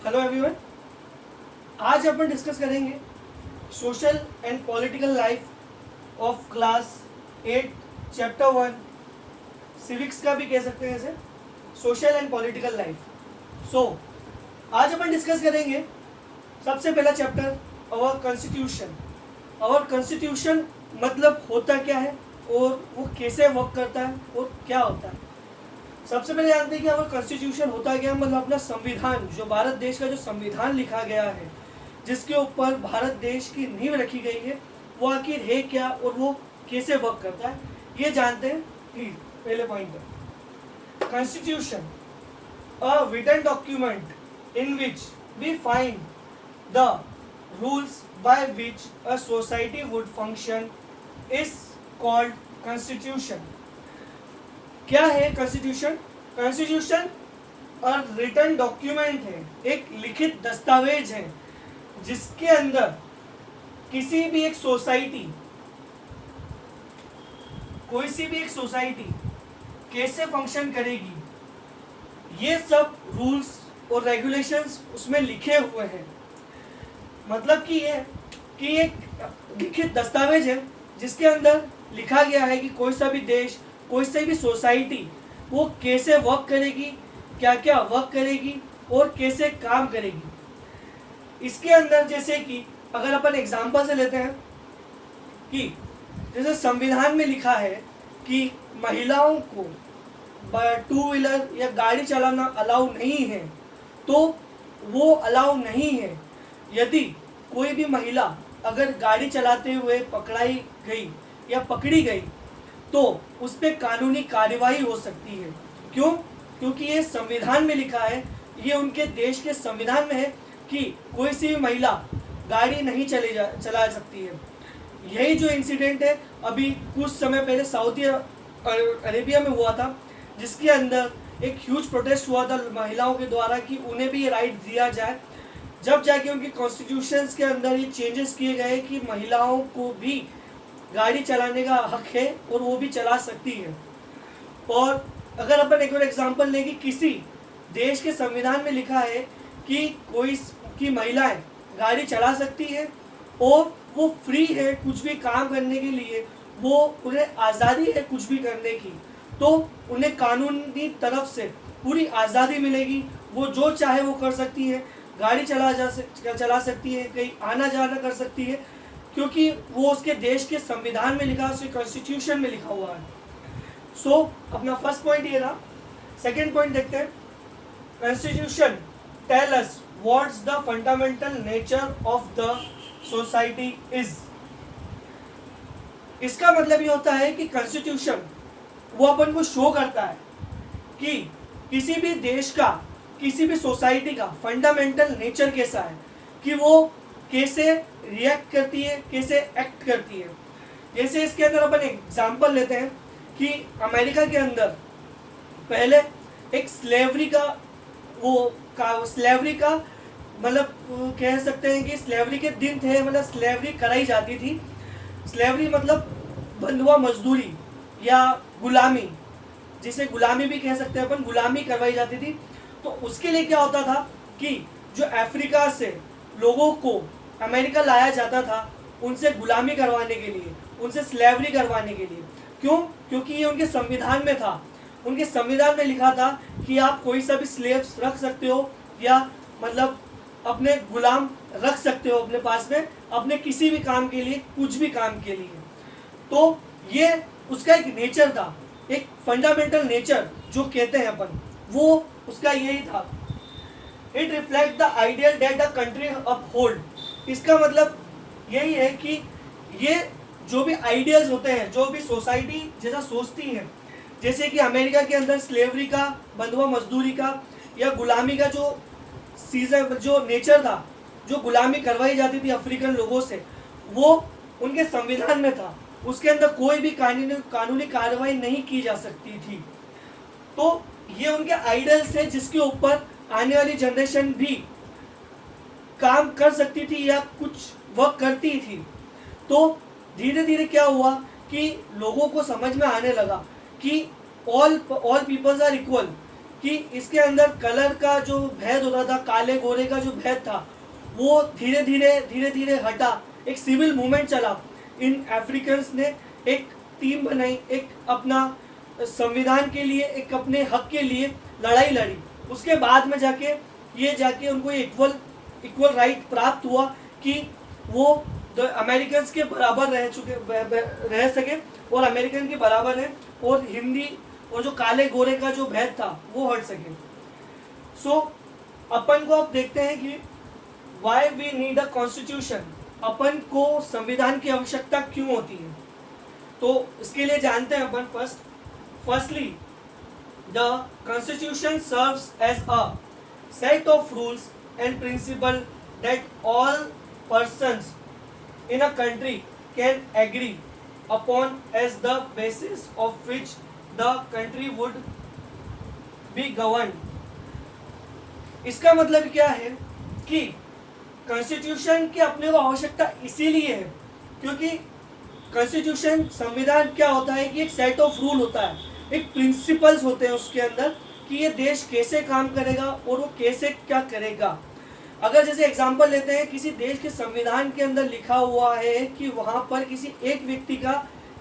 Hello everyone, आज अपन discuss करेंगे social and political life of class 8 chapter 1 civics का भी कह सकते हैं इसे, social and political life. So आज अपन डिस्कस करेंगे सबसे पहला chapter our constitution. Our constitution मतलब होता क्या है और वो कैसे वर्क करता है और क्या होता है। सबसे पहले जानते हैं कि हमारा कॉन्स्टिट्यूशन होता क्या है। मतलब अपना संविधान, जो भारत देश का जो संविधान लिखा गया है, जिसके ऊपर भारत देश की नींव रखी गई है, वो आखिर है क्या और वो कैसे वर्क करता है, ये जानते हैं। प्लीज पहले पॉइंट है constitution, a written document in which we find the rules by which a society would function is called constitution. क्या है कॉन्स्टिट्यूशन? कॉन्स्टिट्यूशन और रिटन डॉक्यूमेंट है, एक लिखित दस्तावेज है जिसके अंदर किसी भी एक सोसाइटी, कोई सी भी एक सोसाइटी कैसे फंक्शन करेगी, ये सब रूल्स और रेगुलेशंस उसमें लिखे हुए हैं। मतलब कि ये कि एक लिखित दस्तावेज है जिसके अंदर लिखा गया है कि कोई सा भी देश, कोई सी भी सोसाइटी वो कैसे वर्क करेगी, क्या क्या वर्क करेगी और कैसे काम करेगी। इसके अंदर जैसे कि अगर अपन एग्जांपल से लेते हैं कि जैसे संविधान में लिखा है कि महिलाओं को टू व्हीलर या गाड़ी चलाना अलाउ नहीं है, तो वो अलाउ नहीं है। यदि कोई भी महिला अगर गाड़ी चलाते हुए पकड़ाई गई या पकड़ी गई तो उस पर कानूनी कार्यवाही हो सकती है। क्यों? क्योंकि ये संविधान में लिखा है, ये उनके देश के संविधान में है कि कोई सी भी महिला गाड़ी नहीं चला सकती है। यही जो इंसिडेंट है अभी कुछ समय पहले सऊदी अरेबिया में हुआ था, जिसके अंदर एक ह्यूज प्रोटेस्ट हुआ था महिलाओं के द्वारा कि उन्हें भी ये राइट दिया जाए। जब जाके उनकी कॉन्स्टिट्यूशंस के अंदर ये चेंजेस किए गए कि महिलाओं को भी गाड़ी चलाने का हक है और वो भी चला सकती है। और अगर अपन एक और एग्जांपल लें कि किसी देश के संविधान में लिखा है कि कोई की महिलाएं गाड़ी चला सकती है और वो फ्री है कुछ भी काम करने के लिए, वो उन्हें आज़ादी है कुछ भी करने की, तो उन्हें कानूनी तरफ से पूरी आज़ादी मिलेगी। वो जो चाहे वो कर सकती है, गाड़ी चला सकती है, कहीं आना जाना कर सकती है, क्योंकि वो उसके देश के संविधान में लिखा, उसके कॉन्स्टिट्यूशन में लिखा हुआ है। सो अपना फर्स्ट पॉइंट ये रहा। सेकेंड पॉइंट देखते हैं, constitution tell us what's the fundamental nature of the society is. इसका मतलब ये होता है कि कॉन्स्टिट्यूशन वो अपन को शो करता है कि किसी भी देश का, किसी भी सोसाइटी का फंडामेंटल नेचर कैसा है, कि वो कैसे रिएक्ट करती है, कैसे एक्ट करती है। जैसे इसके अंदर अपन एग्जांपल लेते हैं कि अमेरिका के अंदर पहले एक स्लेवरी का मतलब कह सकते हैं कि स्लेवरी के दिन थे, मतलब स्लेवरी कराई जाती थी। स्लेवरी मतलब बंधुआ मजदूरी या गुलामी, जिसे गुलामी भी कह सकते हैं अपन, गुलामी करवाई जाती थी। तो उसके लिए क्या होता था कि जो अफ्रीका से लोगों को अमेरिका लाया जाता था, उनसे गुलामी करवाने के लिए, उनसे स्लेवरी करवाने के लिए। क्यों? क्योंकि ये उनके संविधान में था। उनके संविधान में लिखा था कि आप कोई सा भी स्लेव्स रख सकते हो या मतलब अपने गुलाम रख सकते हो अपने पास में, अपने किसी भी काम के लिए, कुछ भी काम के लिए। तो ये उसका एक नेचर था, एक फंडामेंटल नेचर जो कहते हैं अपन, वो उसका यही था। It reflect the ideal that the country uphold. इसका मतलब यही है कि ये जो भी आइडियल्स होते हैं, जो भी सोसाइटी जैसा सोचती है, जैसे कि अमेरिका के अंदर स्लेवरी का, बंधुआ मजदूरी का या गुलामी का जो सीजन, जो नेचर था, जो गुलामी करवाई जाती थी अफ्रीकन लोगों से, वो उनके संविधान में था। उसके अंदर कोई भी कानूनी कार्रवाई नहीं की जा सकती थी। तो ये उनके आइडियल्स है जिसके ऊपर आने वाली जनरेशन भी काम कर सकती थी या कुछ वर्क करती थी। तो धीरे धीरे क्या हुआ कि लोगों को समझ में आने लगा कि ऑल पीपल्स आर इक्वल, कि इसके अंदर कलर का जो भेद होता था, काले गोरे का जो भेद था, वो धीरे धीरे हटा। एक सिविल मूवमेंट चला, इन अफ्रीकन्स ने एक टीम बनाई, एक अपना संविधान के लिए, एक अपने हक के लिए लड़ाई लड़ी। उसके बाद में जाके उनको इक्वल राइट प्राप्त हुआ कि वो अमेरिकन के बराबर रह सके और अमेरिकन के बराबर है, और हिंदी और जो काले गोरे का जो भेद था वो हट सके। सो अपन को अब देखते हैं कि why we need a constitution, अपन को संविधान की आवश्यकता क्यों होती है। तो इसके लिए जानते हैं अपन firstly the constitution serves as a set of rules and principle that all persons in a country can agree upon as the basis of which the country would be governed। इसका मतलब क्या है कि कॉन्स्टिट्यूशन की अपने को आवश्यकता इसीलिए है क्योंकि कॉन्स्टिट्यूशन, संविधान क्या होता है कि एक सेट ऑफ रूल होता है, एक प्रिंसिपल्स होते हैं उसके अंदर कि ये देश कैसे काम करेगा और वो कैसे क्या करेगा। अगर जैसे एग्जांपल लेते हैं, किसी देश के संविधान के अंदर लिखा हुआ है कि वहाँ पर किसी एक व्यक्ति का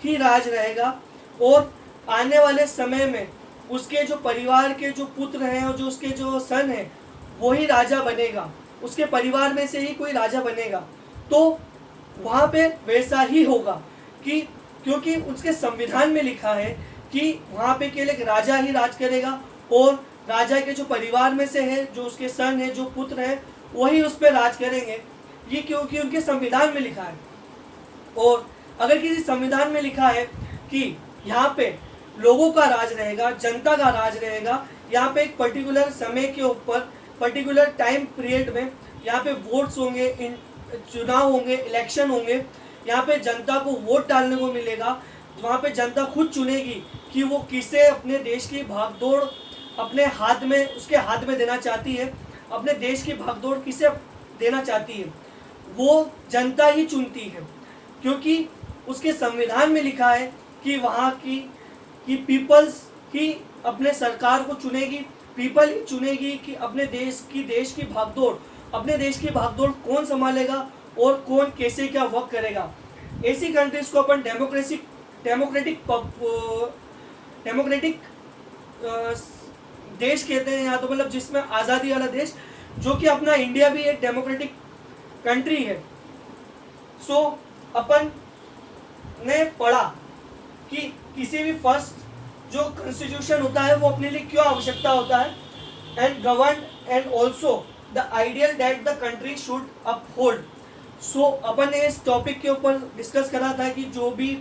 ही राज रहेगा और आने वाले समय में उसके जो परिवार के जो पुत्र हैं और जो उसके जो सन है वही राजा बनेगा, उसके परिवार में से ही कोई राजा बनेगा, तो वहाँ पे वैसा ही होगा कि क्योंकि उसके संविधान में लिखा है कि वहाँ पे केवल एक राजा ही राज करेगा और राजा के जो परिवार में से है, जो उसके सन है, जो पुत्र है, वही उस पर राज करेंगे। ये क्योंकि उनके संविधान में लिखा है। और अगर किसी संविधान में लिखा है कि यहाँ पे लोगों का राज रहेगा, जनता का राज रहेगा, यहाँ पे एक पर्टिकुलर समय के ऊपर, पर्टिकुलर टाइम पीरियड में यहाँ पे वोट्स होंगे, चुनाव होंगे, इलेक्शन होंगे, यहाँ पे जनता को वोट डालने को मिलेगा, वहाँ पे जनता खुद चुनेगी कि वो किसे अपने देश की भागदौड़ अपने हाथ में, उसके हाथ में देना चाहती है, अपने देश की भागदौड़ किसे देना चाहती है, वो जनता ही चुनती है क्योंकि उसके संविधान में लिखा है कि वहाँ की पीपल्स ही अपने सरकार को चुनेगी, पीपल ही चुनेगी कि अपने देश की भागदौड़, अपने देश की भागदौड़ कौन संभालेगा और कौन कैसे क्या वर्क करेगा। ऐसी कंट्रीज को अपन डेमोक्रेटिक देश कहते हैं, या तो मतलब जिसमें आज़ादी वाला देश, जो कि अपना इंडिया भी एक डेमोक्रेटिक कंट्री है। सो अपन ने पढ़ा कि किसी भी फर्स्ट जो कॉन्स्टिट्यूशन होता है वो अपने लिए क्यों आवश्यकता होता है, and govern and also the ideal that the country should uphold. So अपन ने इस टॉपिक के ऊपर डिस्कस करा था कि जो भी,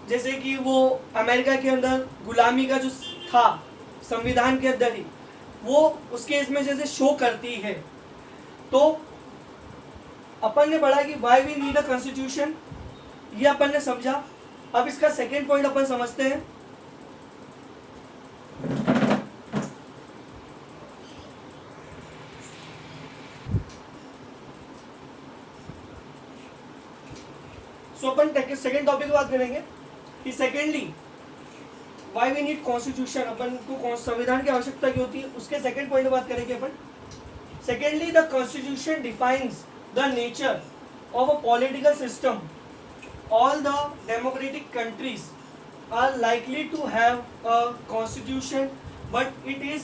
जैसे कि वो अमेरिका के अंदर गुलामी का जो था संविधान के अंदर ही, वो उसके इसमें जैसे शो करती है। तो अपन ने पढ़ा कि why we need a constitution, ये अपन ने समझा। अब इसका सेकेंड पॉइंट अपन समझते हैं। सो अपन सेकेंड टॉपिक की बात करेंगे कि secondly why we need constitution, अपन को संविधान की आवश्यकता क्यों होती है, उसके सेकेंड पॉइंट बात करेंगे अपन। Secondly the constitution defines the nature of a political system. All the democratic countries are likely to have a constitution, but it is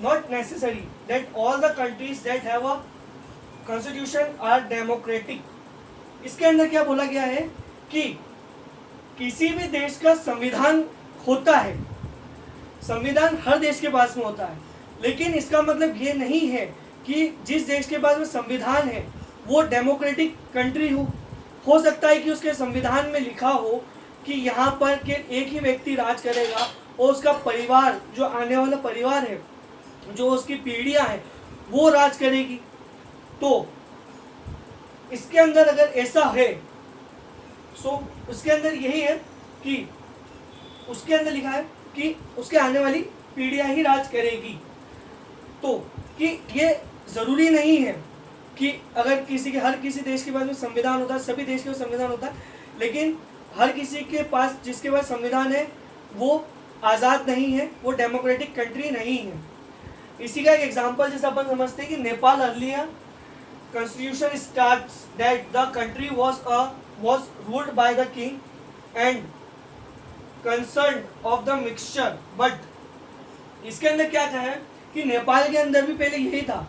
not necessary that all the countries that have a constitution are democratic. इसके अंदर क्या बोला गया है कि किसी भी देश का संविधान होता है, संविधान हर देश के पास में होता है, लेकिन इसका मतलब ये नहीं है कि जिस देश के पास में संविधान है वो डेमोक्रेटिक कंट्री हो सकता है कि उसके संविधान में लिखा हो कि यहाँ पर के एक ही व्यक्ति राज करेगा और उसका परिवार, जो आने वाला परिवार है, जो उसकी पीढ़ियाँ हैं, वो राज करेगी। तो इसके अंदर अगर ऐसा है, सो उसके अंदर यही है कि उसके अंदर लिखा है कि उसके आने वाली पीढ़ियां ही राज करेगी। तो कि ये ज़रूरी नहीं है कि अगर हर किसी देश के पास में संविधान होता है, सभी देश के पास संविधान होता है, लेकिन हर किसी के पास जिसके पास संविधान है वो आज़ाद नहीं है, वो डेमोक्रेटिक कंट्री नहीं है। इसी का एक एग्जांपल जैसे अपन समझते हैं कि Nepal earlier constitution states that the country was ruled by the king and concerned of the mixture, but इसके अंदर क्या कहा है कि नेपाल के अंदर भी पहले यही था,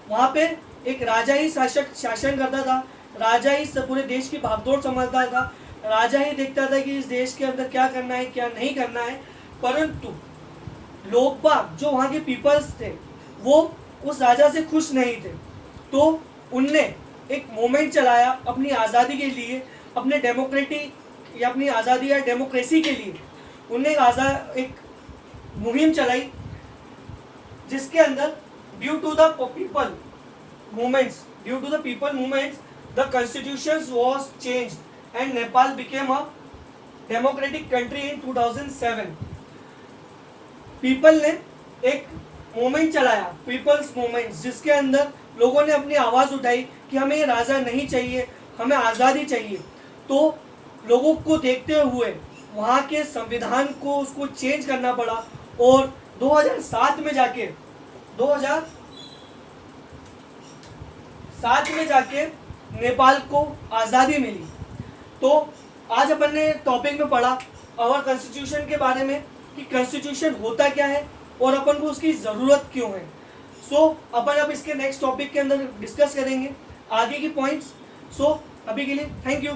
वहाँ पे एक राजा ही शासन करता था, राजा ही पूरे देश की भागदौड़ संभालता था, राजा ही देखता था कि इस देश के अंदर क्या करना है क्या नहीं करना है। परंतु लोग बाग जो वहाँ के पीपल्स थे वो उस राजा से खुश नहीं थे, तो उनने एक मूवमेंट चलाया अपनी आज़ादी के लिए, अपने डेमोक्रेटिक या अपनी आज़ादी या डेमोक्रेसी के लिए उनने एक मुहिम चलाई, जिसके अंदर due to the people movements the constitution was changed and Nepal became a democratic country in 2007। People ने एक मूवमेंट चलाया, पीपल्स मूवमेंट, जिसके अंदर लोगों ने अपनी आवाज़ उठाई कि हमें ये राजा नहीं चाहिए, हमें आज़ादी चाहिए। तो लोगों को देखते हुए वहाँ के संविधान को उसको चेंज करना पड़ा और 2007 में जाके नेपाल को आज़ादी मिली। तो आज अपन ने टॉपिक में पढ़ा आवर कॉन्स्टिट्यूशन के बारे में कि कॉन्स्टिट्यूशन होता क्या है और अपन को उसकी ज़रूरत क्यों है। अपन अब इसके नेक्स्ट टॉपिक के अंदर डिस्कस करेंगे आगे की पॉइंट्स। अभी के लिए थैंक यू।